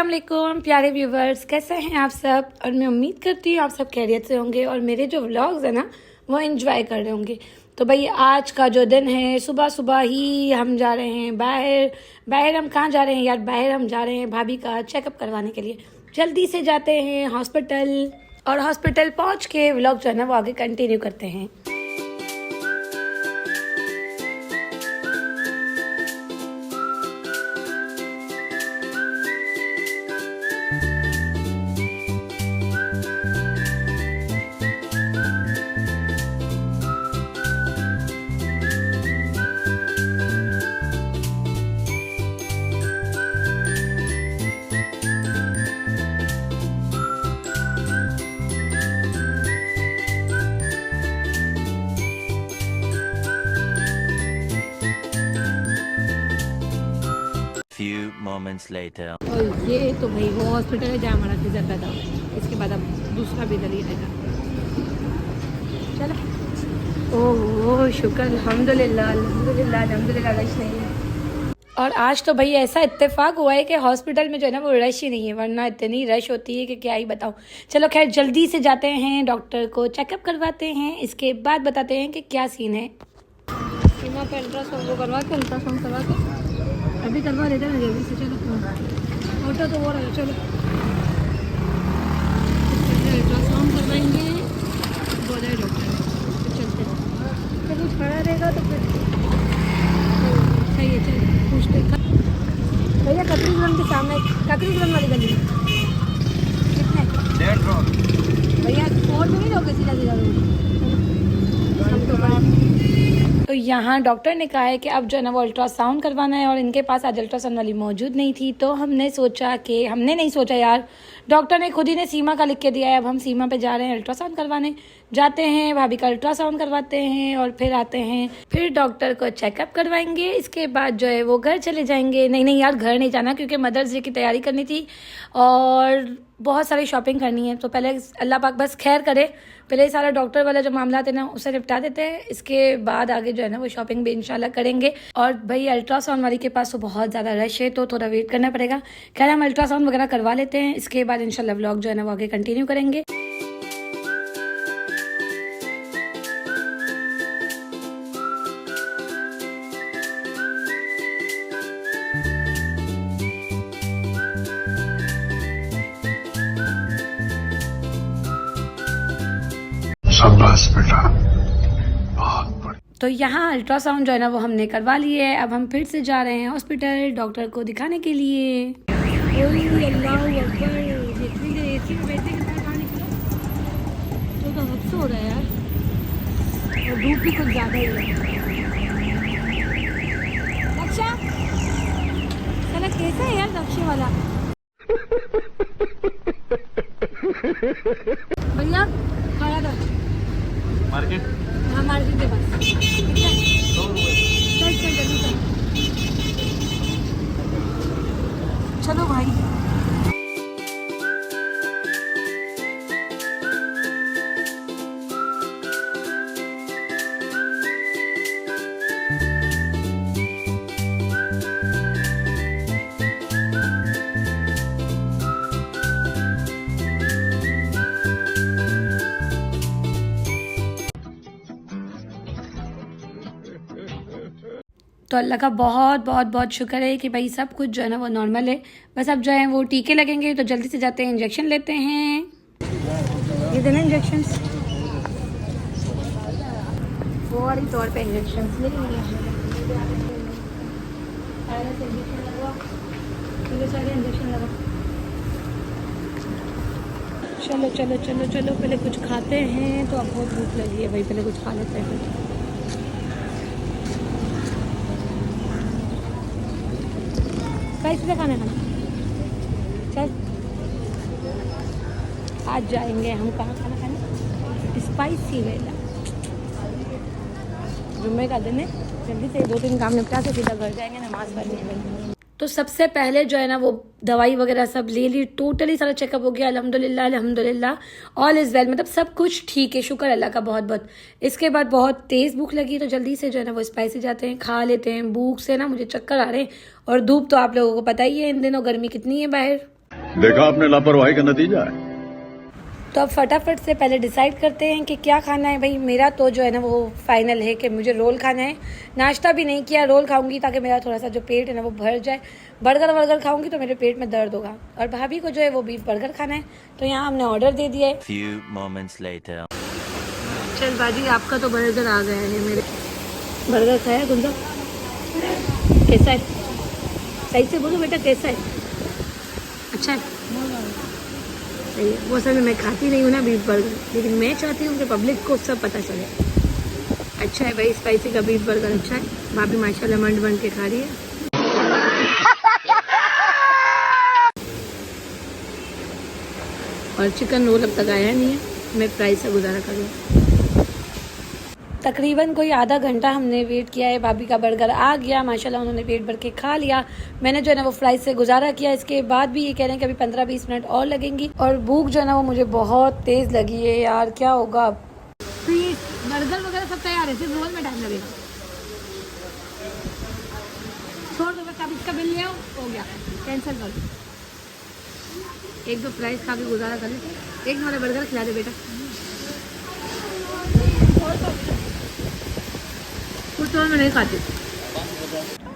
अस्सलाम वालेकुम प्यारे व्यूवर्स, कैसे हैं आप सब। और मैं उम्मीद करती हूँ आप सब खैरियत से होंगे और मेरे जो व्लॉग्स हैं ना वो एंजॉय कर रहे होंगे। तो भाई आज का जो दिन है, सुबह सुबह ही हम जा रहे हैं बाहर हम कहाँ जा रहे हैं यार, बाहर हम जा रहे हैं भाभी का चेकअप करवाने के लिए। जल्दी से जाते हैं हॉस्पिटल और हॉस्पिटल पहुँच के व्लॉग जो है ना वो आगे कंटिन्यू करते हैं। Few moments later. और ये तो भाई वो हॉस्पिटल है जहाँ हमारा वीज़ा पैदा हुआ। इसके बाद अब दूसरा वीज़ा लिया जाएगा। चलो ओह शुक्र अल्हम्दुलिल्लाह अल्हम्दुलिल्लाह अल्हम्दुलिल्लाह रश नहीं है। और आज तो भाई ऐसा इत्तेफाक हुआ है कि हॉस्पिटल में जो है ना वो रश ही नहीं है, वरना इतनी रश होती है कि क्या ही बताऊँ। चलो खैर जल्दी से जाते हैं डॉक्टर को चेकअप करवाते हैं, इसके बाद बताते हैं कि क्या सीन है। सीमा पे अल्ट्रासाउंड करवा के अभी करवा लेते हैं जल्दी से। चलो ऑटो तो हो रहा है, चलो अल्ट्रासाउंड करवाएंगे बोला है डॉक्टर। चलते फिर कुछ खड़ा रहेगा तो फिर सही है। चल पूछते भैया ककरीगंज के सामने ककरीगंज वाली गली कितने भैया और तो नहीं लोगे सीधा सीधा तो यहाँ डॉक्टर ने कहा है कि अब जो है ना वो अल्ट्रासाउंड करवाना है और इनके पास आज अल्ट्रासाउंड वाली मौजूद नहीं थी। तो हमने नहीं सोचा यार, डॉक्टर ने खुद ही ने सीमा का लिख के दिया है। अब हम सीमा पे जा रहे हैं अल्ट्रासाउंड करवाने, जाते हैं भाभी का अल्ट्रासाउंड करवाते हैं और फिर आते हैं, फिर डॉक्टर को चेकअप करवाएंगे। इसके बाद जो है वो घर चले जाएंगे। नहीं यार घर नहीं जाना, क्योंकि मदर्स डे की तैयारी करनी थी और बहुत सारी शॉपिंग करनी है। तो पहले अल्लाह पाक बस खैर करे, पहले सारा डॉक्टर वाला जो मामला है ना उसे निपटा देते हैं। इसके बाद आगे जो है ना वो शॉपिंग भी इंशाल्लाह करेंगे। और भाई अल्ट्रासाउंड वाली के पास तो बहुत ज़्यादा रश है तो थोड़ा वेट करना पड़ेगा। खैर हम अल्ट्रासाउंड वगैरह करवा लेते हैं, इसके बाद इंशाल्लाह व्लॉग जो है ना वो आगे कंटिन्यू करेंगे। शाबाश बेटा, बहुत बढ़िया। तो यहाँ अल्ट्रासाउंड जो है ना वो हमने करवा लिए है। अब हम फिर से जा रहे हैं हॉस्पिटल डॉक्टर को दिखाने के लिए। अल्लाह अकबर, जितनी देर एसी में बैठे के साथ पानी तो हफ्स हो रहा है यार, और धूप भी कुछ ज़्यादा ही है। अच्छा चला कैसा है यार नक्शे वाला भैया खड़ा था मार्केट हाँ मार्केट के पास चल जल्दी चल। चलो भाई तो अल्लाह का बहुत बहुत बहुत शुक्र है कि भाई सब कुछ जो है ना वो नॉर्मल है। बस अब जो है वो टीके लगेंगे तो जल्दी से जाते हैं इंजेक्शन लेते हैं। ये देना इंजेक्शन फौरी तौर पे इंजेक्शन लेंगे। इंजेक्शन लगा। चलो चलो चलो चलो पहले कुछ खाते हैं। तो अब बहुत भूख लगी है भाई, पहले कुछ खा लेते हैं। स्पाइसी से खाना चल आज जाएंगे हम कहाँ खाना खाने, स्पाइसी वेला। जुम्मे का दिन है, जल्दी से 2-3 काम निपटा के सीधा घर जाएंगे नमाज पढ़ने। तो सबसे पहले जो है ना वो दवाई वगैरह सब ले ली, टोटली सारा चेकअप हो गया अल्हम्दुलिल्लाह अल्हम्दुलिल्लाह ऑल इज़ वेल, मतलब सब कुछ ठीक है, शुक्र अल्लाह का बहुत बहुत। इसके बाद बहुत तेज़ भूख लगी तो जल्दी से जो है ना वो स्पाइसी जाते हैं, खा लेते हैं। भूख से ना मुझे चक्कर आ रहे हैं और धूप तो आप लोगों को पता ही है इन दिनों गर्मी कितनी है बाहर। देखा आपने लापरवाही का नतीजा है। तो अब फटाफट से पहले डिसाइड करते हैं कि क्या खाना है। भाई मेरा तो जो है ना वो फाइनल है कि मुझे रोल खाना है। नाश्ता भी नहीं किया, रोल खाऊंगी ताकि मेरा थोड़ा सा जो पेट है ना वो भर जाए। बर्गर वर्गर खाऊंगी तो मेरे पेट में दर्द होगा। और भाभी को जो है वो बीफ बर्गर खाना है, तो यहाँ हमने ऑर्डर दे दिया है। Few moments later. चल बाजी, आपका तो बर्गर आ गया है। मेरे बर्गर खाया गुंजा, कैसा है? सही से बोलो बेटा, कैसा है? अच्छा है, सही है। वो असल में मैं खाती नहीं हूँ ना बीफ बर्गर, लेकिन मैं चाहती हूँ कि पब्लिक को सब पता चले। अच्छा है भाई, स्पाइसी का बीफ बर्गर अच्छा है। भाभी माशाल्लाह मंड बन के खा रही है। और चिकन रोल अब तक आया नहीं है, मैं फ्राई से गुजारा कर रही हूँ। तकरीबन कोई आधा घंटा हमने वेट किया है। भाभी का बर्गर आ गया माशाल्लाह, उन्होंने पेट भर के खा लिया। मैंने जो है ना वो फ्राई से गुजारा किया। इसके बाद भी ये कह रहे हैं कि अभी 15-20 मिनट और लगेंगी। और भूख जो है ना वो मुझे बहुत तेज़ लगी है यार, क्या होगा अब। तो ये बर्गर वगैरह सब तैयार है, सिर्फ रोल में टाइम लगेगा। छोड़ दो, बस अब इसका बिल ले आओ, हो गया, कैंसिल कर दो। एक दो फ्राइज खा के गुजारा कर लेते, एक हमारा बर्गर खिला दे बेटा। कुछ तो मैं नहीं खाती।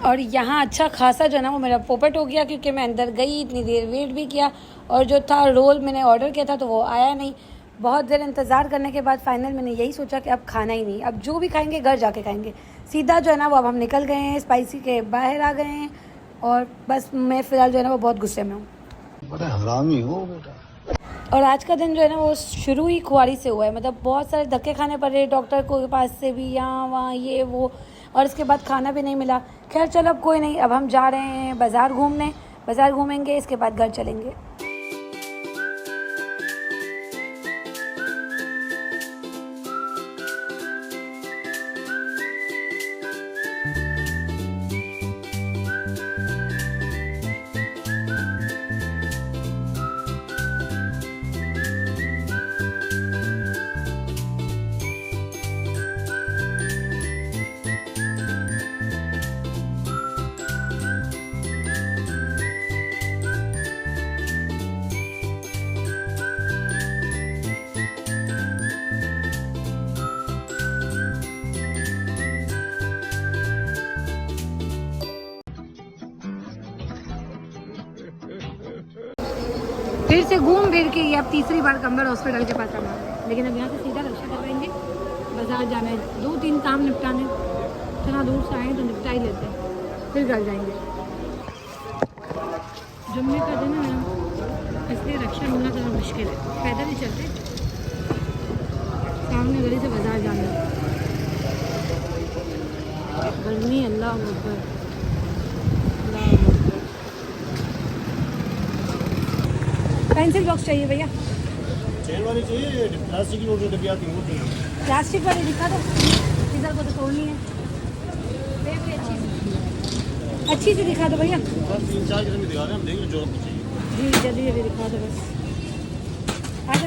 और यहाँ अच्छा खासा जो है ना वो मेरा पोपट हो गया, क्योंकि मैं अंदर गई, इतनी देर वेट भी किया, और जो था रोल मैंने ऑर्डर किया था तो वो आया नहीं। बहुत देर इंतज़ार करने के बाद फाइनल मैंने यही सोचा कि अब खाना ही नहीं, अब जो भी खाएंगे घर जाके खाएंगे। सीधा जो है ना वो अब हम निकल गए हैं, स्पाइसी के बाहर आ गए हैं। और बस मैं फ़िलहाल जो है ना वो बहुत गुस्से में हूँ। बड़ा हरामी हो बेटा। और आज का दिन जो है ना वो शुरू ही खुआरी से हुआ है। मतलब बहुत सारे धक्के खाने पड़े, डॉक्टर को पास से भी, यहाँ वहाँ ये वो, और इसके बाद खाना भी नहीं मिला। खैर चलो अब कोई नहीं, अब हम जा रहे हैं बाज़ार घूमने। बाज़ार घूमेंगे, इसके बाद घर चलेंगे। फिर से घूम फिर के ये अब तीसरी बार कंबर हॉस्पिटल के पास आना है। लेकिन अब यहाँ से सीधा रक्षा करवाएंगे, बाजार जाना है, 2-3 काम निपटाने। इतना दूर से आए तो निपटा ही लेते हैं, फिर घर जाएंगे। जुम्मे का दिन है ना, इसलिए रक्षा मिलना ज़रा मुश्किल है। पैदल ही चलते, सामने गली से बाजार जाना है। गर्मी, अल्लाह अकबर, अल्लाह अकबर। पेंसिल बॉक्स चाहिए भैया, चेन वाली चाहिए, प्लास्टिक की वो जो डब्बी आती है वो चाहिए। प्लास्टिक वाली दिखा दो, इधर को तो तोड़नी है। अच्छी सी दिखा दो भैया। 3-4 किस्म की दिखा रहे हैं, हम देंगे जो आपको चाहिए। जी जल्दी जल्दी दिखा दो बस। आगे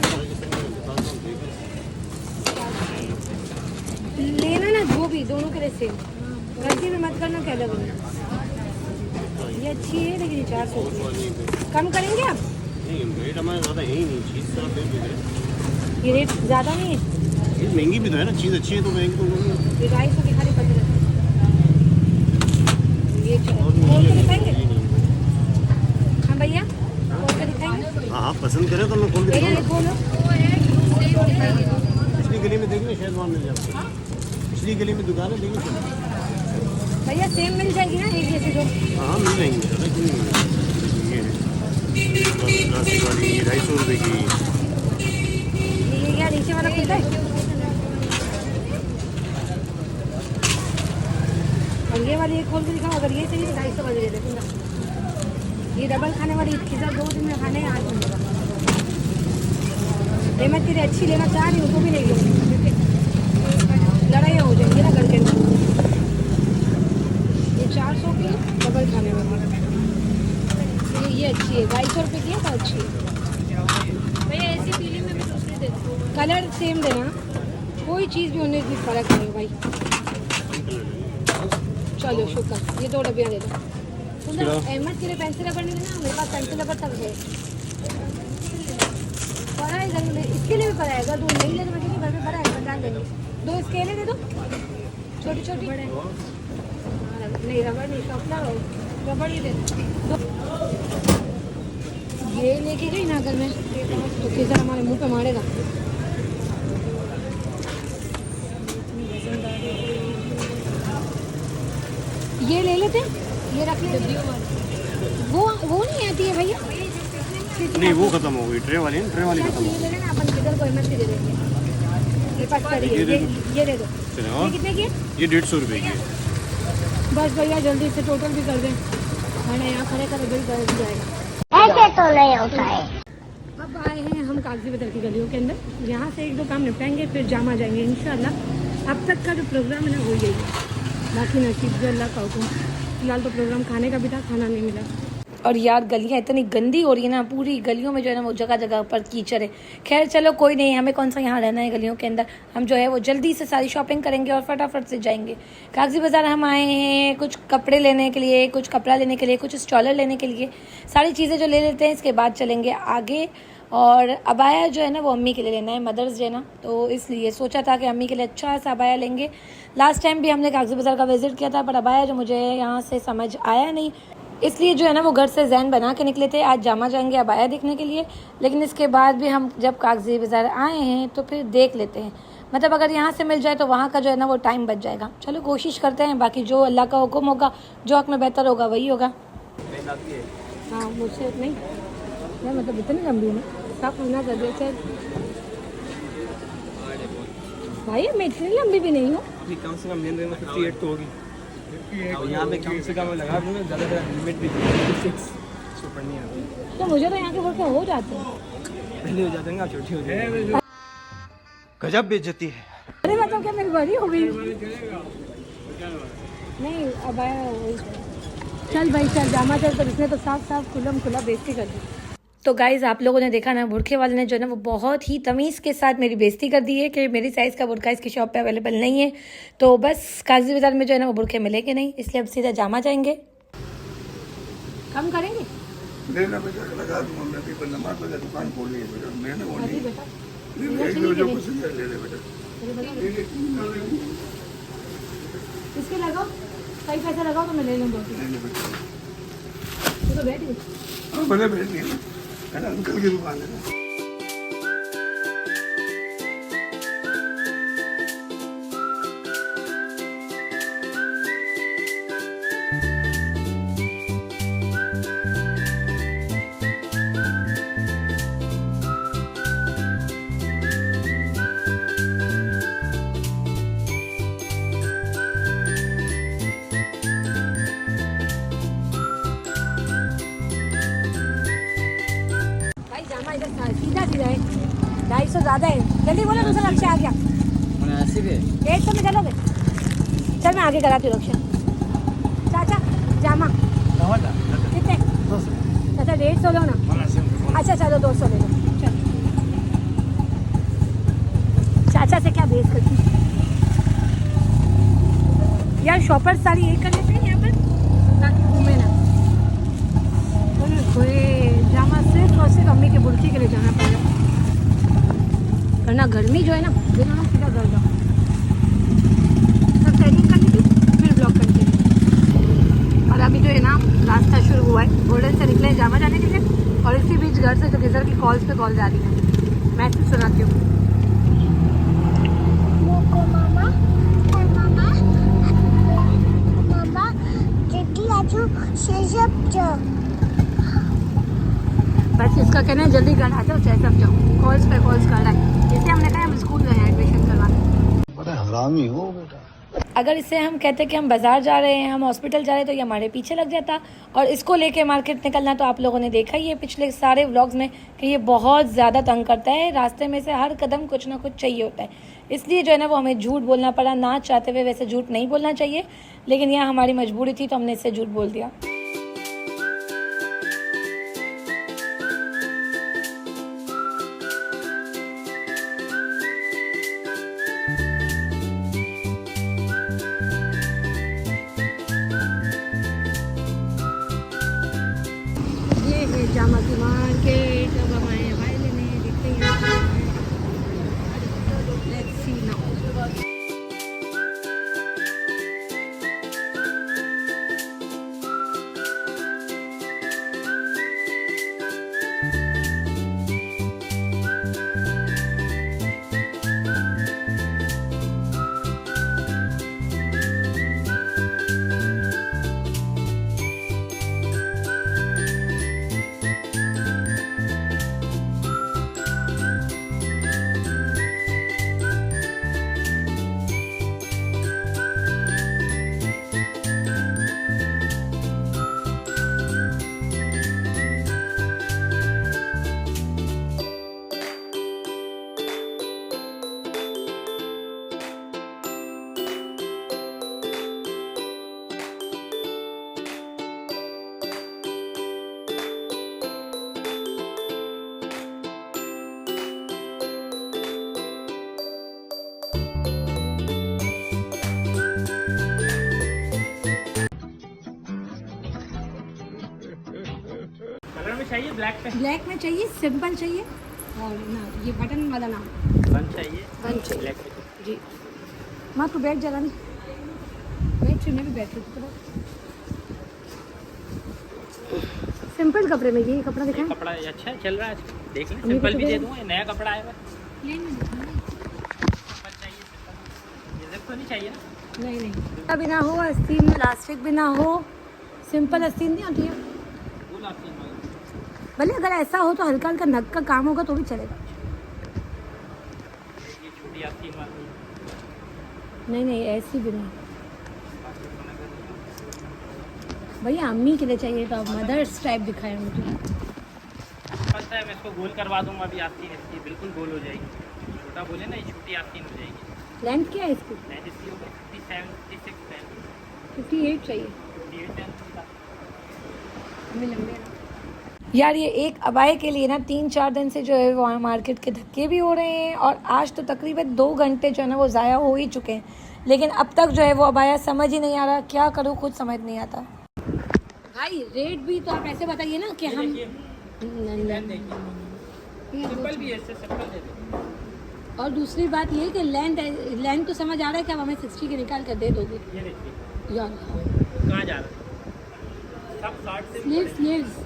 लेना ना जो भी, दोनों के लिए सेम। गलती में मत करना, क्या लगे। ये अच्छी है लेकिन 400 कम करेंगे आप? नहीं, रेट हमारे ज़्यादा है ही नहीं, चीज़ से आप देख लीजिए। ये रेट ज़्यादा नहीं है, चीज़ महंगी भी तो है ना, चीज़ अच्छी है तो महंगी तो होगी। ये 250 की खाली पता लगता है। ये खोल के दिखाएंगे हाँ भैया, खोल के दिखाएंगे। हाँ आप पसंद करें तो मैं खोल के भैया ये दिखाऊंगा। खोलो। पिछली गली में देखिए शायद वहाँ मिल जाए आपको। पिछली गली में दुकान है, देखिए चलो। भैया सेम मिल जाएगी ना एक जैसी दो? हाँ मिल जाएंगी, ज़्यादा क्यों नहीं मिल जाएगी। ये है प्लास्टिक वाली, ये 250 रुपये की। ये क्या नीचे वाला खुलता है? और ये वाली एक खोल के दिखाओ, अगर ये चाहिए तो 250 वाली दे देते। ये डबल खाने वाली खिजा 2 दिन में खाने आज मिलेगा। ये मैं तेरी अच्छी लेना चाह रही हूँ तो भी नहीं लूँगी, क्योंकि लड़ाई हो जाएंगी ना घर के अंदर। ये 400 की डबल खाने वाली, ये अच्छी है, 250 रुपये की है तो अच्छी है भैया। ऐसी पीली में भी दूसरी दे दो, कलर सेम देना, कोई चीज़ भी उन्हें इतनी फ़र्क नहीं है भाई। चलो शुक्र, ये 2 डब्बियाँ दे दो। अहमद के लिए पेंसिल रबड़ नहीं देना, मेरे पास पेंसिल रबड़ तक है। बड़ा है घर में, इसके लिए भी बड़ा है। अगर 2 नहीं ले तो मैं घर में बड़ा है, 50 देंगे। 2 स्केलें दे दो, छोटी छोटी। बड़े नहीं, रबड़ नहीं, शॉपनर हो, रबड़ ही दे दो। ये लेके गई ना घर में तो केसर हमारे मुंह पे मारेगा। ये ले लेते, ये रख लेते। वो नहीं आती है भैया, नहीं वो खत्म हो गई, ट्रे वाली खत्म हो ये गई। ले लेना, अपन किधर को एमएसपी दे देंगे। ये पास करिए, ये दे दो। चलो ये कितने की है? ये 150 रुपये की है। बस भैया जल्दी से टोटल भी कर दें, मैंने यहाँ खड़े खड़े बिल कर जाएगा। ऐसे तो नहीं होता है। अब आए हैं हम कागजी बाजार की गलियों के अंदर, यहाँ से 1-2 काम निपटाएंगे फिर जामा जाएंगे इंशाल्लाह। अब तक का जो प्रोग्राम है ना हो गई है, बाकी नसीब जो अल्लाह का हुक्म। फिलहाल तो प्रोग्राम खाने का भी था, खाना नहीं मिला। और यार गलियाँ इतनी गंदी हो रही है ना, पूरी गलियों में जो है ना वो जगह जगह पर कीचड़ है। खैर चलो कोई नहीं, हमें कौन सा यहाँ रहना है गलियों के अंदर। हम जो है वो जल्दी से सारी शॉपिंग करेंगे और फटाफट से जाएंगे कागजी बाज़ार। हम आए हैं कुछ कपड़े लेने के लिए, कुछ कपड़ा लेने के लिए, कुछ स्टॉलर लेने के लिए। सारी चीज़ें जो ले लेते हैं, इसके बाद चलेंगे आगे। और अबाया जो है ना वो अम्मी के लिए लेना है, मदर्स डे ना, तो इसलिए सोचा था कि अम्मी के लिए अच्छा सा अबाया लेंगे। लास्ट टाइम भी हमने कागजी बाज़ार का विज़िट किया था, पर अबाया जो मुझे यहाँ से समझ आया नहीं, इसलिए जो है ना वो घर से जहन बना के निकले थे आज जामा जाएंगे अबाया देखने के लिए। लेकिन इसके बाद भी हम जब कागजी बाज़ार आए हैं तो फिर देख लेते हैं, मतलब अगर यहाँ से मिल जाए तो वहाँ का जो है ना वो टाइम बच जाएगा। चलो कोशिश करते हैं, बाकी जो अल्लाह का हुक्म होगा, जो हक़ में बेहतर होगा वही होगा। हाँ मुझसे नहीं मैं मतलब इतनी लंबी हूँ, सब मना कर दे सर भाई, मैं इतनी लंबी भी नहीं हूँ। कम से कम 58 तो होगी। अब यहाँ पे कम से कम लगा दूँगा, ज़्यादा लिमिट भी 56 सुपर नहीं आती। तो मुझे तो यहाँ के वर्क हो जाते हैं, पहले हो जाते हैं, आप छोटी हो जाएगी। गजब बेइज्जती है। अरे मतलब क्या मेरी बड़ी हो गई? नहीं अब आया वही। चल भाई चल, जामा चल। तो इसने तो साफ साफ खुलम खुला बेइज्जती कर दी। तो गाइज़ आप लोगों ने देखा ना, बुरखे वाले ने जो है ना वो बहुत ही तमीज़ के साथ मेरी बेइज्जती कर दी है कि मेरी साइज़ का बुरखा इसकी शॉप पे अवेलेबल नहीं है। तो बस कागजी बाज़ार में जो है ना वो बुरखे मिलेंगे नहीं, इसलिए अब सीधा जामा जाएंगे। कम करेंगे लेना बेटा, लगा दूंगा मैं भी, पर नमाज पढ़ के दुकान खोली है बेटा, मैंने वो अभी नहीं। बेटा जो कुछ ले ले बेटा। इसके लगाओ, सही पैसे लगाओ तो मैं ले लूँगा। तो बैठ गई। हाँ भले बैठ गए है ना, अंकल की दुकान है ना। सीधा सीधा है, 250 ज़्यादा है। जल्दी बोलो, दूसरा लक्ष्य आ गया। 80 पे 100 में चलोगे? चल मैं आगे कराती हूँ लक्ष्य। चाचा जामा कितने? अच्छा 150 लो ना। अच्छा चलो 200 ले लो। चल चाचा से क्या बेस करती यार, शॉपर सारी एक कर लेते हैं यहाँ पर ताकि घूमे ना। जामा सिर्फ और सिर्फ अम्मी के बुरखी के लिए जाना पड़ेगा, वरना गर्मी जो है ना बिना सीधा घर जाओ। सब सेटिंग कर लीजिए फिर ब्लॉक करते हैं। और अभी जो है ना रास्ता शुरू हुआ है, गोल्डन से निकले जामा जाने के लिए, और इसी बीच घर से जो किधर की कॉल्स पे कॉल जा रही है। मैं सिर्फ सुनाती हूँ। बस इसका कहना है जल्दी घर आ जाओ, चाहे सब जाओ। कॉल्स पे कॉल्स कर रहा है, जैसे हमने कहा हम स्कूल गए हैं एडमिशन करवाने। बड़ा हरामी हो बेटा। अगर इससे हम कहते कि हम बाज़ार जा रहे हैं, हम हॉस्पिटल जा रहे हैं, तो ये हमारे पीछे लग जाता। और इसको लेके मार्केट निकलना तो आप लोगों ने देखा ही है पिछले सारे व्लॉग्स में कि ये बहुत ज़्यादा तंग करता है। रास्ते में से हर कदम कुछ ना कुछ चाहिए होता है, इसलिए जो है ना वो हमें झूठ बोलना पड़ा। ना चाहते हुए वैसे झूठ नहीं बोलना चाहिए, लेकिन यहाँ हमारी मजबूरी थी तो हमने इससे झूठ बोल दिया। जामा की मार्केट, अब हम आए हैं भाई लेने, देखते हैं चाहिए ब्लैक पे? ब्लैक में चाहिए, सिंपल चाहिए और ना ये बटन वाला ना बन चाहिए, बन चाहिए ब्लैक पे। जी। माँ तू बैठ जरा नहीं, बैठ चुने भी बैठ रही थी। सिंपल कपड़े में ये कपड़ा दिखाएं। कपड़ा अच्छा चल रहा है, देख लें। अम्मी सिंपल को भी तो दे दे। दूँगा, नया कपड़ा आएगा। प्लेन में दिखाना। सिंपल चाहिए, सिंपल। ये सब तो नहीं चाहिए ना? नहीं नहीं, बिना हो आस्तीन में इलास्टिक बिना हो, सिंपल आस्तीन नहीं होती है। फुल आस्तीन वाला। भले अगर ऐसा हो तो हल्का हल्का नग का काम होगा तो भी चलेगा। ये छोटी आस्तीन वाली। नहीं नहीं, ऐसी भी नहीं भैया, अम्मी के लिए चाहिए तो आप मदर्स टाइप दिखाएं मुझे। पता है मैं इसको गोल करवा दूंगा अभी, आस्तीन इसकी बिल्कुल गोल हो जाएगी। छोटा बोले ना, ये छोटी आस्तीन हो जाएगी। लेंथ क्या है इसकी? मैं इसकी होगी 57, 56, 58 चाहिए। 58। हमें लंबे ना। यार ये एक अबाए के लिए ना 3-4 दिन से जो है वो मार्केट के धक्के भी हो रहे हैं और आज तो तकरीबन 2 घंटे जो है ना वो ज़ाया हो ही चुके हैं, लेकिन अब तक जो है वो अबाया समझ ही नहीं आ रहा, क्या करूँ खुद समझ नहीं आता। भाई रेट भी तो आप ऐसे बताइए ना कि हम सिंपल भी है, इससे सिंपल दे दो। और दूसरी बात ये कि लेंथ तो समझ आ रहा है कि आप हमें 60 के निकाल कर दे दोगे ये देखिए यार। कहाँ जा रहा है? सब 60 से भी स्लीव्स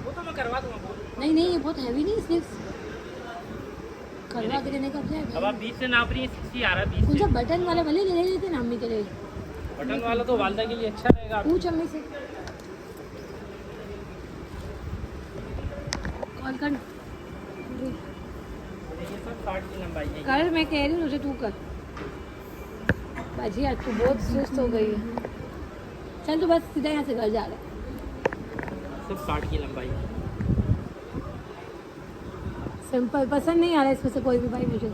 वो तो मैं करवा दूंगा बोल। नहीं नहीं, ये बहुत हैवी नहीं स्लीव्स, करवा के देने का क्या अब है? आप 20 से नाप रही है, 60 आ रहा है 20 मुझे से। बटन वाले भले ले लेते ना अम्मी के लिए। बटन वाला तो वालदा के लिए अच्छा रहेगा। पूछ अम्मी से, कॉल कर। ये सब 60 की लंबाई है। कर, मैं कह रही हूँ तुझे, तू कर बाजी। आज तू बहुत सुस्त हो गई है। चल तू बस सीधा यहाँ से घर जा रहा है। सिर्फ 60 की लंबाई है। सिंपल पसंद नहीं आ रहा इसमें से कोई भी भाई मुझे।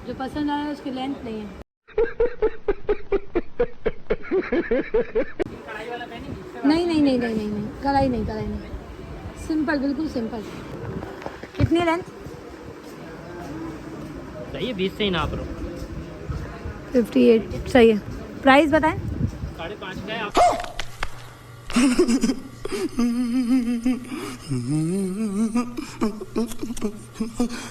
जो पसंद आ रहा है उसकी लेंथ नहीं है। कढ़ाई वाला पहनी जिससे नहीं नहीं नहीं नहीं नहीं नहीं, कढ़ाई नहीं, कढ़ाई नहीं, सिंपल, बिल्कुल सिंपल। कितनी लेंथ? चाहिए 20 से ही नाप लो। 58 सही है। प्राइस बताएं। 5.5 का है आप।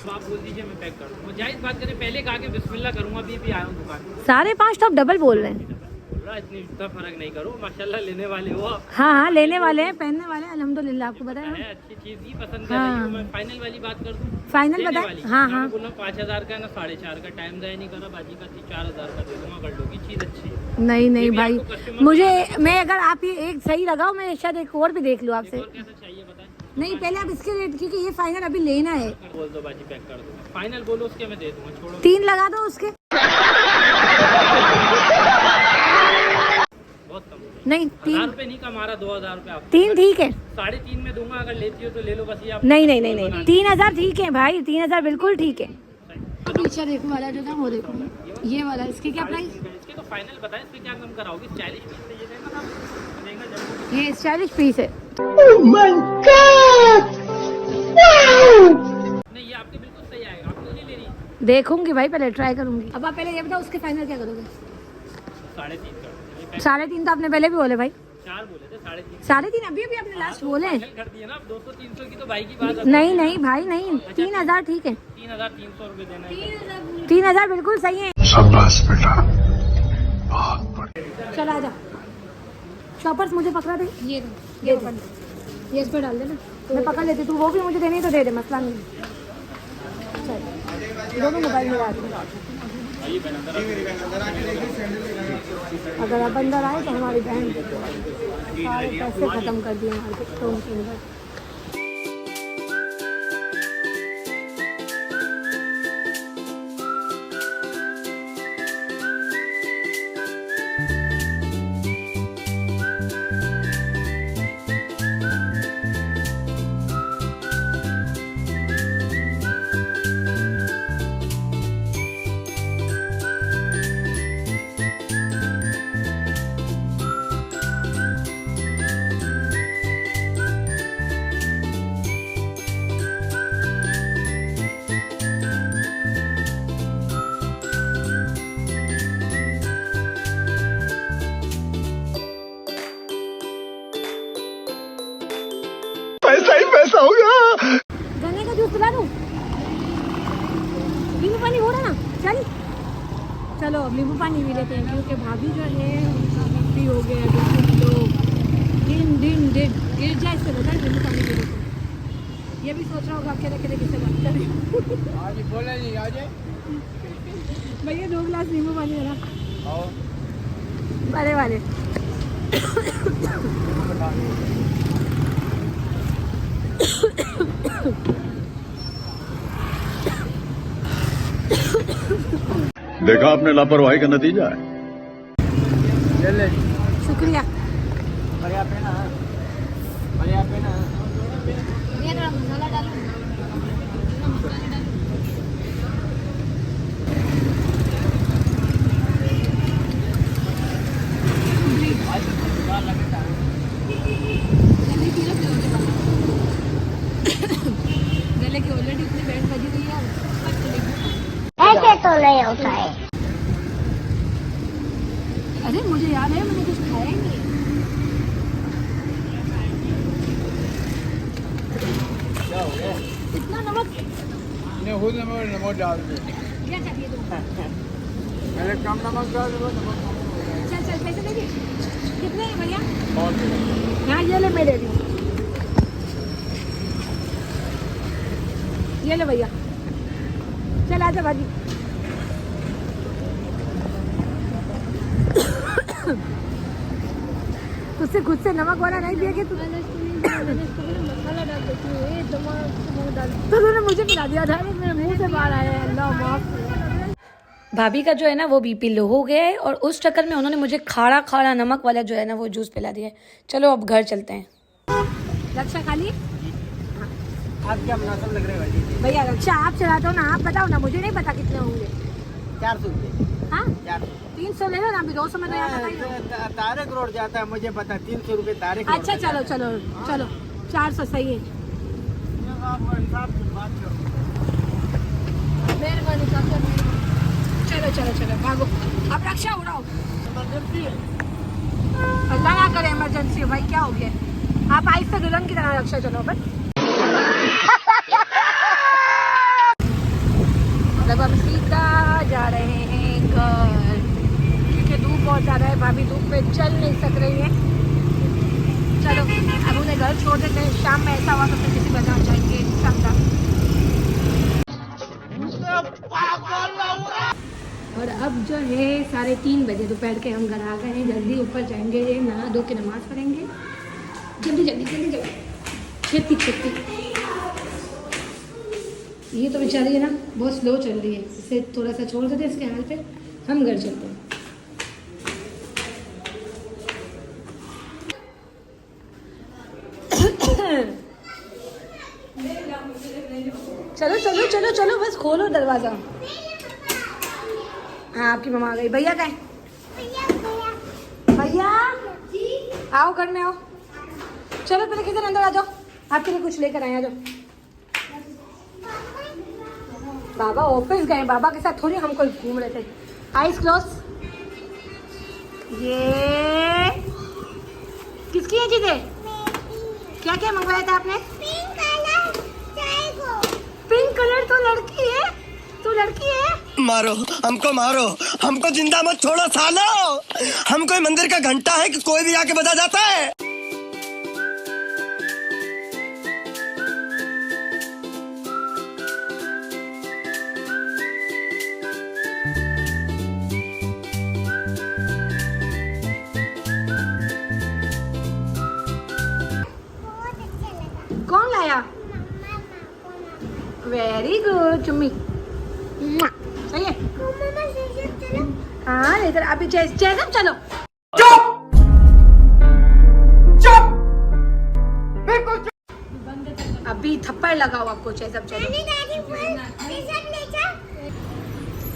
आप बोल दीजिए मैं पैक कर दूँ। जायज़ बात करें, पहले कहा कि बिस्मिल्लाह करूँगा, अभी आया हूँ दुकान पे। 5.5 तो आप डबल बोल रहे हैं। बोल रहा इतना फर्क नहीं करो, माशाल्लाह लेने वाले हो आप। हाँ हाँ, लेने वाले हैं, पहनने वाले हैं, अल्हम्दुलिल्लाह। आपको बताया है अच्छी चीज़ ही पसंद कर हाँ। रही हूँ मैं। फाइनल वाली बात कर दूँ, फाइनल लेने बताएं। वाली। हाँ ना हाँ, मैं बोल रहा हूँ 5,000 का, ना 4.5 का। टाइम ज़ाया नहीं करा बाजी का, 4,000 का दे दूँगा, कर लोगी, चीज़ अच्छी है। नहीं नहीं ये भी भाई, आपको customer मुझे बताना मैं अगर आप ये एक सही लगाओ, मैं शायद एक और भी देख लूँ आपसे। और कैसा चाहिए बताएं? नहीं, पहले आप इसके रेट, क्योंकि ये फाइनल अभी लेना है। बोल दो बाजी, पैक कर दूँगा। फाइनल बोलो, उसके मैं दे दूँगा, छोड़ो। 3 लगा दो उसके। बहुत कम। नहीं 1000 3, रुपये नहीं कमा रहा, 2,000 रुपये आप। 3 ठीक है। 3.5 में दूंगा, अगर लेती हो तो ले लो, बस ये आप। नहीं नहीं नहीं नहीं, 3000 ठीक है भाई, 3000 बिल्कुल ठीक है। पीछे देखो वाला जो था वो देखो, ये वाला, इसकी क्या प्राइस? इसके तो फाइनल बताएं, इसमें क्या कम कराओगे? स्टाइलिश पीस में ये देना था, देगा जरूर। ये स्टाइलिश पीस है। नहीं, ये आपके बिल्कुल सही आएगा, आपको नहीं लेनी। देखूंगी भाई, पहले ट्राई करूंगी। अब आप पहले ये बताओ उसके फाइनल क्या करोगे? 3.5 कर दो। 3.5 तो आपने पहले भी बोले भाई। 4 बोले थे, 3.5। 3.5 अभी अभी आपने लास्ट बोले। फाइनल कर दिए ना, अब 200-300 की तो भाई की बात। नहीं नहीं भाई नहीं, 3000 ठीक है। 3,300 रुपये देना है। 3000 बिल्कुल सही है। शाबाश बेटा, बहुत बढ़िया। चल आजा, शॉपर्स मुझे पकड़ा दे। ये इस पे डाल दे ना, मैं पकड़ लेती, तू वो भी मुझे देनी तो दे दे, मसला नहीं। चल दोनों मोबाइल में डाल दे। अगर अब अंदर आए तो हमारी बहन सारे पैसे ख़त्म कर दिए हमारे स्टोन के अंदर। पानी हो रहा ना, चल चलो अब नींबू पानी भी लेते हैं, क्योंकि भाभी जो है उनका बीपी हो गया है बिल्कुल लो, दिन दिन दिन गिर जाए इससे बता नींबू पानी पी लेते हैं। ये भी सोच रहा होगा अकेले अकेले किससे बात करें। आज बोले नहीं आ जाए भैया 2 गिलास नींबू पानी देना बड़े वाले। देखा आपने लापरवाही का नतीजा है। शुक्रिया। बढ़िया पे ना, बढ़िया पे ना। मसाला डालो। गले की ऑलरेडी इतनी बैंड बजी हुई है, ऐसे तो नहीं होता है। अरे मुझे याद है मैंने कुछ खाया ही नहीं। इतना नमक खुद नमक डाल दे, क्या चाहिए तुमको? पहले कम नमक डाल दो, नमक चल चल पैसे दे दे। कितने हैं भैया? हाँ ये ले, मैं दे रही हूँ। ये ले भैया, चल आजा भाजी। तुझसे खुद से नमक वाला नहीं दिया कि तू मसाला डाल देती है, तो तूने मुझे पिला दिया था, मेरे मुंह से बाहर आया है। अल्लाह माफ। भाभी का जो है ना वो बीपी लो हो गया है, और उस चक्कर में उन्होंने मुझे खाड़ा खाड़ा नमक वाला जो है ना वो जूस पिला दिया है। चलो अब घर चलते हैं। रक्षा खाली आप क्या मुनासिब लग रहे हैं भैया, रक्षा आप चलाते हो ना, आप बताओ ना, मुझे नहीं पता कितने होंगे। 400 रुपये। हाँ 400 300 ले लो ना, अभी 200 में तो यहाँ बताइए। तारक रोड जाता है, मुझे पता 300 रुपये तारक। अच्छा चलो चलो चलो 400 सही है। मेहरबानी चलो चलो चलो भागो, अब रक्षा उड़ाओ। अल्लाह ना करे इमरजेंसी भाई, क्या हो गया? आप आहिस्ता दुल्हन की तरह रक्षा चलो बस। मतलब अब सीधा जा रहे हैं घर, क्योंकि धूप बहुत ज़्यादा है, भाभी धूप में चल नहीं सक रही है। चलो अब उन्हें घर छोड़ देते हैं, शाम में ऐसा हुआ तो फिर किसी बाजार जाएंगे शानदार। और अब जो है 3:30 बजे दोपहर के हम घर आ गए हैं। जल्दी ऊपर जाएंगे, नहा धो के नमाज पढ़ेंगे। जल्दी जल्दी जल्दी जल्दी, खेती खेती। ये तो बेचारी है ना बहुत स्लो चल रही है, इसे थोड़ा सा छोड़ देते हैं इसके हाल पे, हम घर चलते हैं। चलो चलो चलो चलो बस खोलो दरवाजा। हाँ आपकी मम्मा आ गई। भैया का भैया आओ घर में आओ। चलो पहले किधर अंदर आ जाओ, आपके लिए कुछ लेकर आए। आ जाओ। बाबा ऑफिस गए, बाबा के साथ थोड़ी हम कोई घूम रहे थे। Eyes close. ये किसकी है चीजें? क्या क्या मंगवाया था आपने? पिंक कलर तो लड़की है, तो लड़की है। मारो हमको जिंदा मत छोड़ो सालो। हम कोई मंदिर का घंटा है कि कोई भी आके बजा जाता है। कौन लाया? वेरी गुड चुम्मी, सही है। हाँ इधर अभी चेज़म चलो। अभी थप्पड़ लगाओ आपको, चेज़म चलो।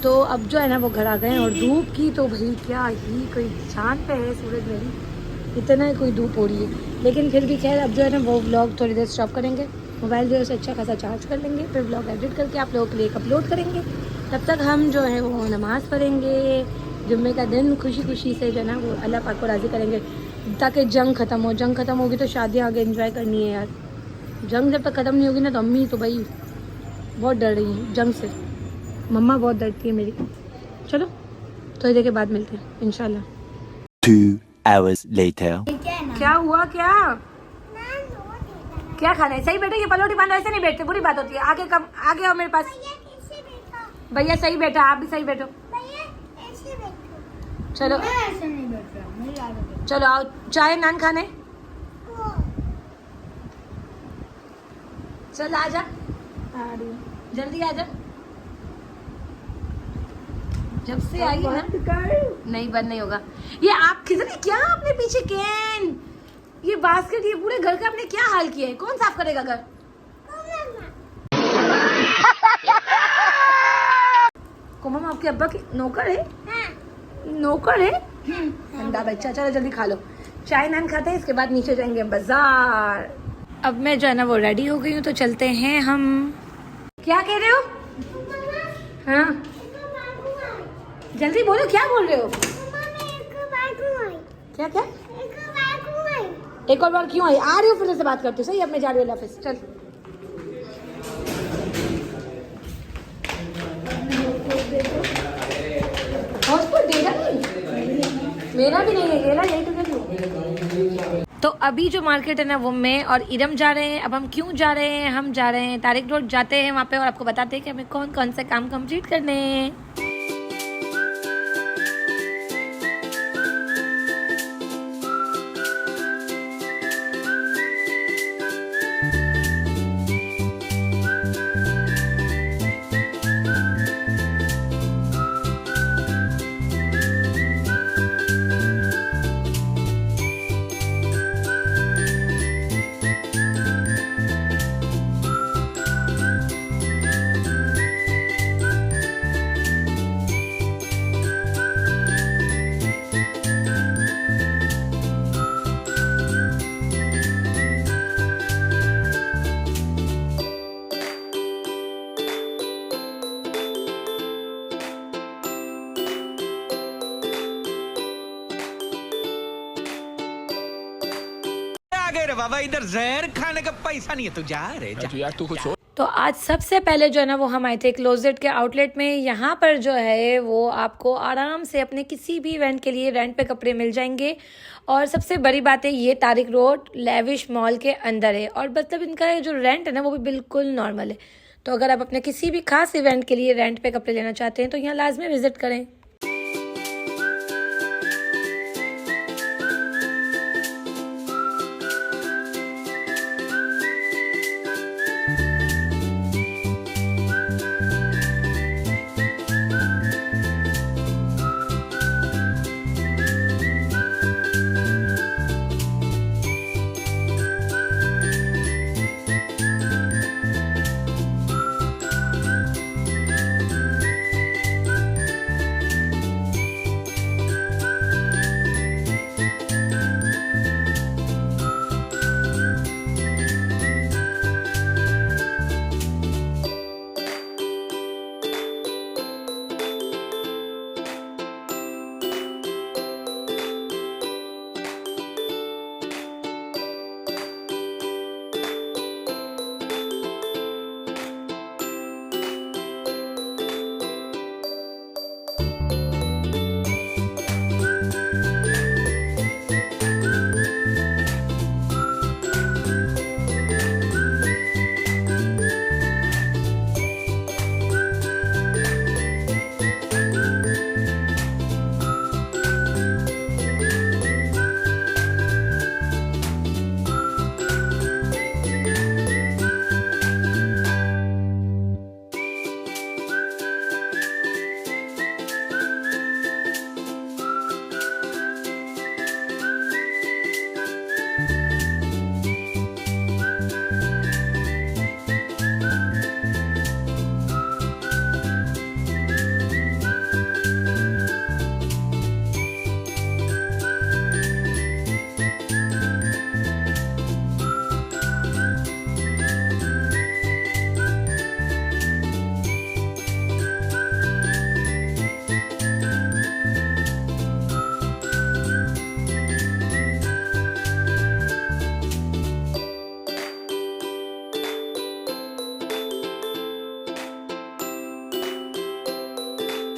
तो अब जो है ना वो घर आ गए, और धूप की तो भाई क्या ही कोई चांद पे है सूरज में, इतना कोई धूप हो रही है। लेकिन फिर भी खैर अब जो है ना वो व्लॉग थोड़ी देर स्टॉप करेंगे, मोबाइल जो है उसे अच्छा खासा चार्ज कर लेंगे, फिर व्लॉग एडिट करके आप लोगों के लिए अपलोड करेंगे। तब तक हम जो है वो नमाज़ पढ़ेंगे, जुम्मे का दिन खुशी खुशी से जो है ना वो अल्लाह पाक को राज़ी करेंगे, ताकि जंग ख़त्म हो। जंग ख़त्म होगी तो शादियाँ आगे एंजॉय करनी है यार। जंग जब तक ख़त्म नहीं होगी ना तो अम्मी तो भाई बहुत डर रही हैं जंग से। मम्मा बहुत डरती है मेरी। चलो थोड़ी देर के बाद मिलते हैं इंशाल्लाह। 2 hours later. क्या हुआ क्या क्या खाना है? सही बैठो, ये पलोटी बांधो, ऐसे नहीं बैठते, बुरी बात होती है। आगे कम आगे आओ मेरे पास। भैया सही बैठा, आप भी सही बैठो। चलो चलो आओ चाय नान खाने। चल आजा, जल्दी आजा। जब से आई है नहीं बंद नहीं होगा। ये आप किसने क्या अपने पीछे कैन, ये बास्केट, ये पूरे घर का आपने क्या हाल किया है? कौन साफ करेगा घर? कोमम आपके अब्बा के नौकर है? नौकर है अंधा बच्चा। चलो जल्दी खा लो, चाय नान खाते हैं, इसके बाद नीचे जाएंगे बाजार। अब मैं जो है ना वो रेडी हो गई हूँ, तो चलते हैं हम। क्या कह रहे हो? हाँ जल्दी बोलो, क्या बोल रहे हो? क्या क्या? एक और बार क्यों आई? आ रही हो फिर से बात करती हूँ। सही, अब मैं जा रही हूँ ऑफिस। चल हॉस्पिटल देगा नहीं, मेरा भी नहीं है, गेला यही तो। तो अभी जो मार्केट है ना वो मैं और इरम जा रहे हैं। अब हम क्यों जा रहे हैं? हम जा रहे हैं तारिक रोड, जाते हैं वहाँ पे और आपको बताते हैं कि हमें कौन कौन से काम कंप्लीट करने हैं। बाबा इधर जहर खाने का पैसा नहीं है, तू जा रे जा। यार तू कुछ तो आज सबसे पहले जो है ना वो हम आए थे क्लोजेट के आउटलेट में। यहाँ पर जो है वो आपको आराम से अपने किसी भी इवेंट के लिए रेंट पे कपड़े मिल जाएंगे। और सबसे बड़ी बात है, ये तारिक रोड लेविश मॉल के अंदर है और मतलब इनका जो रेंट है ना वो भी बिल्कुल नॉर्मल है। तो अगर आप अपने किसी भी खास इवेंट के लिए रेंट पे कपड़े लेना चाहते हैं तो यहाँ लाजमी विजिट करें।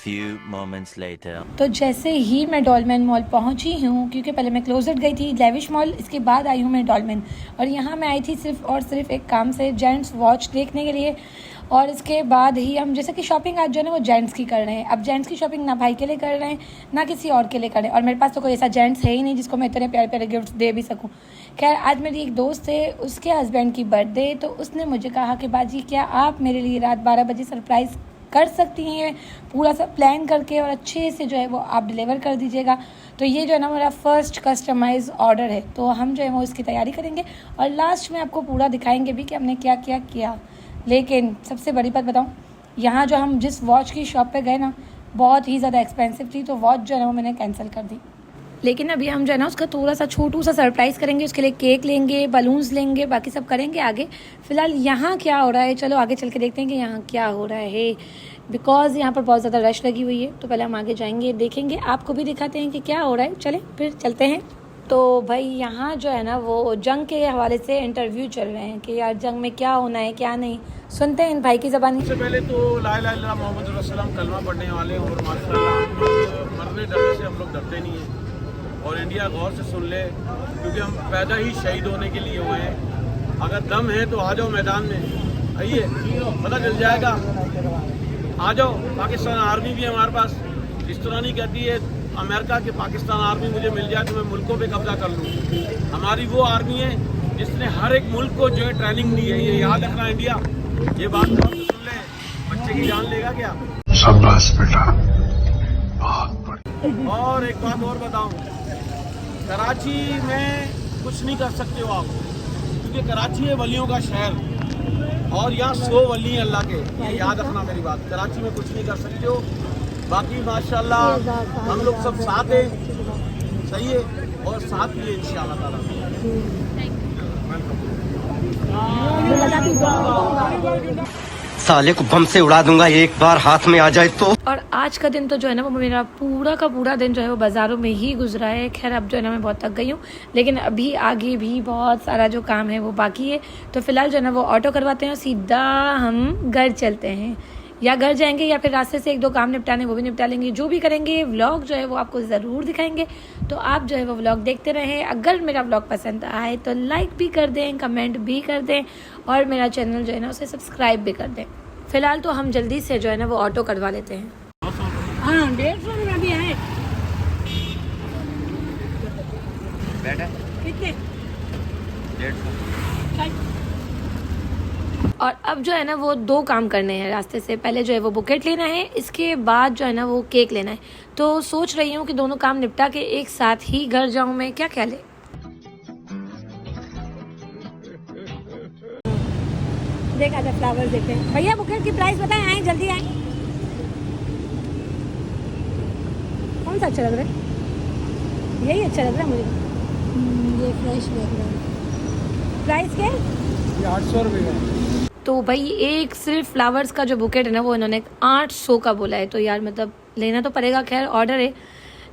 Few moments later. तो जैसे ही मैं डॉलमेन मॉल पहुंची हूँ, क्योंकि पहले मैं क्लोजेट गई थी लेविश मॉल, इसके बाद आई हूँ मैं डॉलमेन, और यहाँ मैं आई थी सिर्फ और सिर्फ एक काम से, जेंट्स वॉच देखने के लिए। और इसके बाद ही हम जैसे कि शॉपिंग आज जो है ना वो जेंट्स की कर रहे हैं। अब जेंट्स की शॉपिंग ना भाई के लिए कर रहे हैं ना किसी और के लिए कर रहे हैं, और मेरे पास तो कोई ऐसा जेंट्स है ही नहीं जिसको मैं इतने प्यारे प्यारे गिफ्ट दे भी सकूँ। खैर, आज मेरी एक दोस्त है, उसके हस्बैंड की बर्थडे, तो उसने मुझे कहा कि बाजी क्या आप मेरे लिए रात 12 बजे सरप्राइज़ कर सकती हैं, पूरा सब प्लान करके, और अच्छे से जो है वो आप डिलीवर कर दीजिएगा। तो ये जो है ना मेरा फर्स्ट कस्टमाइज ऑर्डर है, तो हम जो है वो इसकी तैयारी करेंगे और लास्ट में आपको पूरा दिखाएंगे भी कि हमने क्या क्या किया। लेकिन सबसे बड़ी बात बताऊँ, यहाँ जो हम जिस वॉच की शॉप पे गए ना, बहुत ही ज़्यादा एक्सपेंसिव थी, तो वॉच जो है ना वो मैंने कैंसिल कर दी। लेकिन अभी हम जो है ना उसका थोड़ा सा छोटू सा सरप्राइज़ करेंगे, उसके लिए केक लेंगे, बलून्स लेंगे, बाकी सब करेंगे आगे। फ़िलहाल यहाँ क्या हो रहा है, चलो आगे चल के देखते हैं कि यहाँ क्या हो रहा है, बिकॉज़ यहाँ पर बहुत ज़्यादा रश लगी हुई है। तो पहले हम आगे जाएंगे, देखेंगे, आपको भी दिखाते हैं कि क्या हो रहा है। चलें फिर चलते हैं। तो भाई यहाँ जो है ना वो जंग के हवाले से इंटरव्यू चल रहे हैं कि यार जंग में क्या होना है क्या नहीं। सुनते हैं इन भाई की ज़बानी। सबसे पहले तो ला इलाहा इल्लल्लाह मोहम्मद रसूलुल्लाह कलमा पढ़ने वाले हैं, और माशाल्लाह मरने डरने से हम लोग डरते नहीं हैं। और इंडिया गौर से सुन ले, क्योंकि हम पैदा ही शहीद होने के लिए हुए हैं। अगर दम है तो आ जाओ मैदान में, आइए पता चल जाएगा। आ जाओ, पाकिस्तान आर्मी भी है हमारे पास। इस तरह नहीं कहती है अमेरिका के पाकिस्तान आर्मी मुझे मिल जाए तो मैं मुल्कों पे कब्जा कर लूँ। हमारी वो आर्मी है जिसने हर एक मुल्क को जो है ट्रेनिंग दी है। ये याद रखना इंडिया, ये बात गौर से सुन ले, बच्चे की जान लेगा क्या? शाबाश बेटा, बहुत बढ़िया। और एक बात और बताऊं, कराची में कुछ नहीं कर सकते हो आप, क्योंकि कराची है वलियों का शहर, और यहाँ 100 वली हैं अल्लाह के। ये याद रखना मेरी बात, कराची में कुछ नहीं कर सकते हो। बाकी माशाल्लाह हम लोग सब साथ हैं, सही है, और साथ ही है इंशाअल्लाह ताला। साले को बम से उड़ा दूंगा एक बार हाथ में आ जाए तो। और आज का दिन तो जो है ना वो मेरा पूरा का पूरा दिन जो है वो बाज़ारों में ही गुजरा है। खैर अब जो है ना मैं बहुत थक गई हूँ, लेकिन अभी आगे भी बहुत सारा जो काम है वो बाकी है। तो फिलहाल जो है ना वो ऑटो करवाते हैं और सीधा हम घर चलते हैं, या घर जाएंगे या फिर रास्ते से 1-2 काम निपटाने वो भी निपटा लेंगे। जो भी करेंगे व्लॉग जो है वो आपको ज़रूर दिखाएंगे, तो आप जो है वो व्लॉग देखते रहें। अगर मेरा व्लॉग पसंद आए तो लाइक भी कर दें, कमेंट भी कर दें, और मेरा चैनल जो है ना उसे सब्सक्राइब भी कर दें। फिलहाल तो हम जल्दी से जो है ना वो ऑटो करवा लेते हैं। हाँ, 150 में भी है। कितने? 150। और अब जो है ना वो 2 काम करने हैं रास्ते से। पहले जो है वो बुकेट लेना है, इसके बाद जो है ना वो केक लेना है। तो सोच रही हूँ कि दोनों काम निपटा के एक साथ ही घर जाऊँ मैं, क्या ख्याल है? देख आजा फ्लावर्स देखते हैं। भैया बुकेट की प्राइस बताएं, आए जल्दी आए। कौन सा अच्छा लग रहा है? यही अच्छा लग रहा है मुझे। ये फ्रेश लग रहा है। प्राइस क्या है? 800 रुपये का। तो भाई एक सिर्फ फ्लावर्स का जो बुकेट है ना वो इन्होंने 800 का बोला है। तो यार मतलब लेना तो पड़ेगा, खैर ऑर्डर है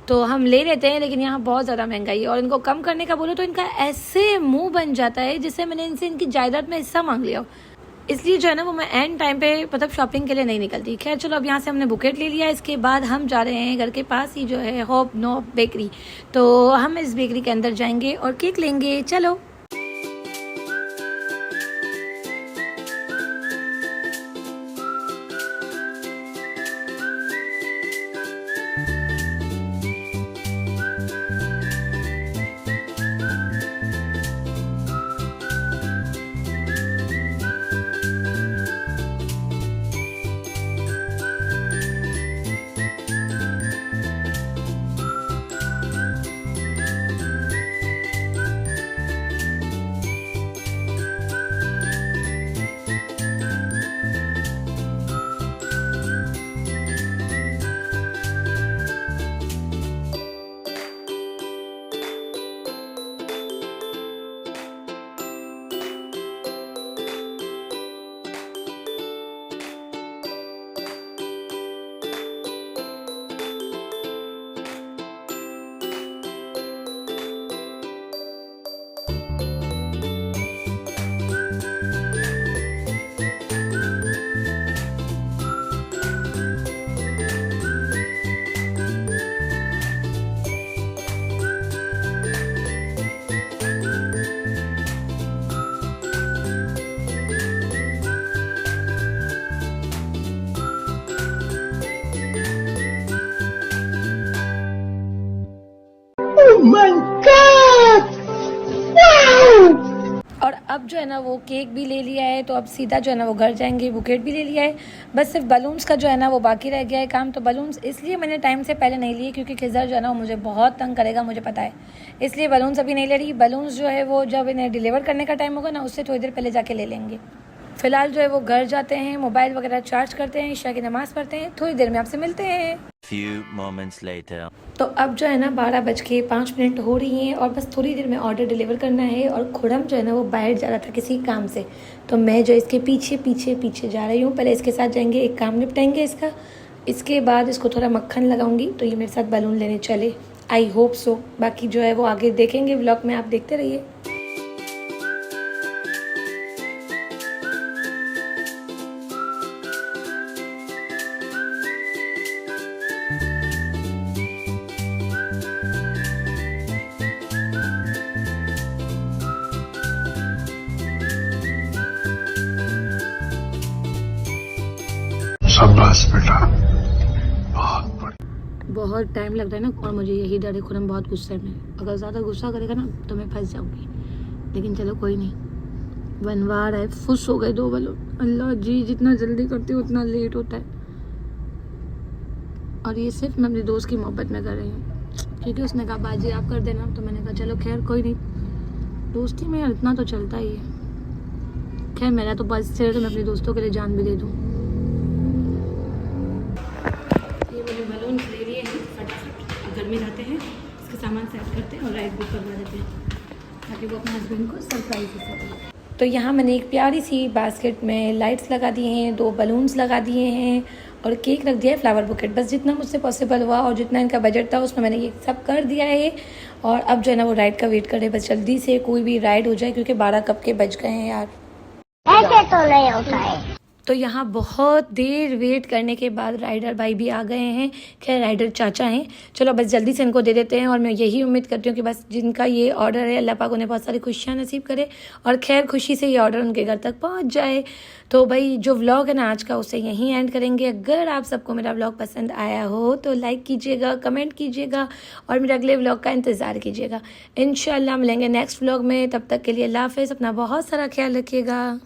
तो हम ले लेते हैं। लेकिन यहाँ बहुत ज़्यादा महंगाई है, और इनको कम करने का बोलो तो इनका ऐसे मुंह बन जाता है जिससे मैंने इनसे इनकी जायदाद में हिस्सा मांग लिया हो। इसलिए जो है ना वो मैं एंड टाइम पे मतलब शॉपिंग के लिए नहीं निकलती। खैर चलो, अब यहाँ से हमने बुकेट ले लिया, इसके बाद हम जा रहे हैं घर के पास ही जो है होप नो बेकरी। तो हम इस बेकरी के अंदर जाएंगे और केक लेंगे। चलो। और अब जो है ना वो केक भी ले लिया है, तो अब सीधा जो है ना वो घर जाएंगे। बुकेट भी ले लिया है, बस सिर्फ बलून्स का जो है ना वो बाकी रह गया है काम। तो बलून्स इसलिए मैंने टाइम से पहले नहीं लिए क्योंकि खिज़र जो है ना वो मुझे बहुत तंग करेगा, मुझे पता है, इसलिए बलून्स अभी नहीं ले रही। बलून्स जो है वो जब इन्हें डिलीवर करने का टाइम होगा ना उससे थोड़ी देर पहले जाके ले लेंगे। फिलहाल जो है वो घर जाते हैं, मोबाइल वगैरह चार्ज करते हैं, ईशा की नमाज़ पढ़ते हैं, थोड़ी देर में आपसे मिलते हैं। Few moments later. तो अब जो है ना 12:05 हो रही हैं और बस थोड़ी देर में ऑर्डर डिलीवर करना है। और खुरम जो है ना वो बाहर जा रहा था किसी काम से, तो मैं जो इसके पीछे पीछे पीछे जा रही हूँ। पहले इसके साथ जाएंगे, एक काम निपटाएंगे इसका, इसके बाद इसको थोड़ा मक्खन लगाऊंगी तो ये मेरे साथ बलून लेने चले। I hope so. बाकी जो है वो आगे देखेंगे व्लॉग में, आप देखते रहिए। शाबाश बेटा, बहुत टाइम लग रहा है ना, और मुझे यही डर है खुरम बहुत गुस्से में, अगर ज़्यादा गुस्सा करेगा ना तो मैं फंस जाऊंगी। लेकिन चलो कोई नहीं, बनवा रहा है। फुस हो गए 2 बलून। अल्लाह जी, जितना जल्दी करती हूँ उतना लेट होता है। और ये सिर्फ मैं अपनी दोस्त की मोहब्बत में कर रही हूँ, क्योंकि उसने कहा बाजी आप कर देना, तो मैंने कहा चलो खैर कोई नहीं, दोस्ती में इतना तो चलता ही है। खैर मेरा तो बस चले तो मैं अपनी दोस्तों के लिए जान भी दे दूँ। बलून ले लिए हैं, फटाफट घर में जाते हैं, इसके सामान सेट करते हैं और राइड बुक करवा देते हैं ताकि वो अपने हस्बैंड को सरप्राइज दे सकें। तो यहाँ मैंने एक प्यारी सी बास्केट में लाइट्स लगा दिए हैं, 2 बलून्स लगा दिए हैं और केक रख दिया है, फ्लावर बुकेट। बस जितना मुझसे पॉसिबल हुआ और जितना इनका बजट था उसमें मैंने ये सब कर दिया है। और अब जो है ना वो राइड का वेट कर रहे हैं, बस जल्दी से कोई भी राइड हो जाए क्योंकि 12 कब के बज गए हैं यार। ऐसे तो नहीं होता है। तो यहाँ बहुत देर वेट करने के बाद राइडर भाई भी आ गए हैं। खैर राइडर चाचा हैं, चलो बस जल्दी से इनको दे देते हैं। और मैं यही उम्मीद करती हूँ कि बस जिनका ये ऑर्डर है अल्लाह पाक उन्हें बहुत सारी खुशियाँ नसीब करे और खैर खुशी से ये ऑर्डर उनके घर तक पहुँच जाए। तो भाई जो व्लॉग है ना आज का उसे यहीं एंड करेंगे। अगर आप सबको मेरा व्लॉग पसंद आया हो तो लाइक कीजिएगा, कमेंट कीजिएगा और मेरे अगले व्लॉग का इंतज़ार कीजिएगा। इंशाल्लाह मिलेंगे नेक्स्ट व्लॉग में, तब तक के लिए अल्लाह हाफ़िज़। अपना बहुत सारा ख्याल रखिएगा।